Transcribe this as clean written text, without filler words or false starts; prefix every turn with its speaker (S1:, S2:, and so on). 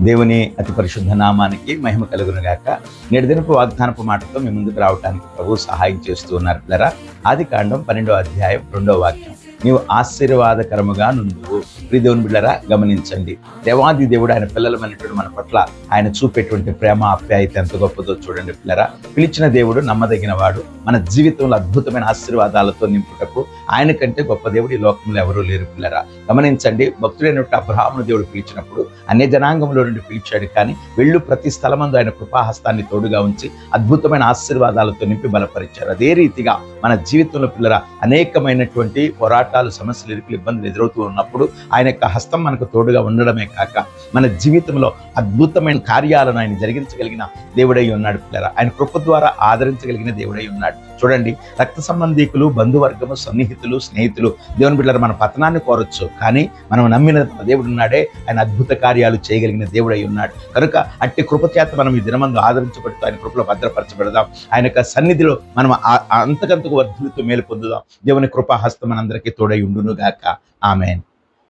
S1: దేవుని అతి పరిశుద్ధ నామానికి మహిమ కలుగునుగాక. నేటి దినపు వాగ్దానపు మాటతో మీ ముందుకు రావడానికి ప్రభు సహాయం చేస్తూ ఉన్నారు పిల్లరా. ఆదికాండం 12వ అధ్యాయం 2వ వాక్యం, నీవు ఆశీర్వాదకరముగా నుండువు. దేవుని బిడ్డరా, గమనించండి, దేవాది దేవుడు ఆయన పిల్లలమైనటువంటి మన పట్ల ఆయన చూపేటువంటి ప్రేమ ఆప్యాయత ఎంత గొప్పదో చూడండి పిల్లరా. పిలిచిన దేవుడు నమ్మదగిన వాడు. మన జీవితంలో అద్భుతమైన ఆశీర్వాదాలతో నింపుటకు ఆయన కంటే గొప్ప దేవుడు ఈ లోకంలో ఎవరూ లేరు పిల్లరా. గమనించండి, భక్తుడైనట్టు అబ్రహామును దేవుడు పిలిచినప్పుడు అన్య జనాంగంలో నుండి పిలిచాడు, కానీ వెళ్ళు ప్రతి స్థలమందు ఆయన కృపాహస్తాన్ని తోడుగా ఉంచి అద్భుతమైన ఆశీర్వాదాలతో నింపి బలపరిచారు. అదే రీతిగా మన జీవితంలో పిల్లరా అనేకమైనటువంటి పోరాటాలు, సమస్యలు, ఇరుకులు, ఇబ్బందులు ఎదురవుతూ ఉన్నప్పుడు ఆయన యొక్క హస్తం మనకు తోడుగా ఉండడమే కాక మన జీవితంలో అద్భుతమైన కార్యాలను ఆయన జరిగించగలిగిన దేవుడై ఉన్నాడు పిల్లరా. ఆయన కృప ద్వారా ఆదరించగలిగిన దేవుడై ఉన్నాడు. చూడండి, రక్త సంబంధీకులు, బంధువర్గము, సన్నిహితులు, స్నేహితులు దేవుని బిడ్డలు మన పతనాన్ని కోరొచ్చు, కానీ మనం నమ్మిన దేవుడు ఉన్నాడే, ఆయన అద్భుత కార్యాలు చేయగలిగిన దేవుడై ఉన్నాడు. కనుక అట్టి కృప చేత మనం ఈ దినమందు ఆదరించబడుతూ ఆయన కృపలో భద్రపరచబడదాం. ఆయన యొక్క సన్నిధిలో మనం అంతకంతకు వర్ధులతో మేలు పొందుదాం. దేవుని కృపాహస్తం మనందరికీ తోడై ఉండును గాక. ఆమేన్.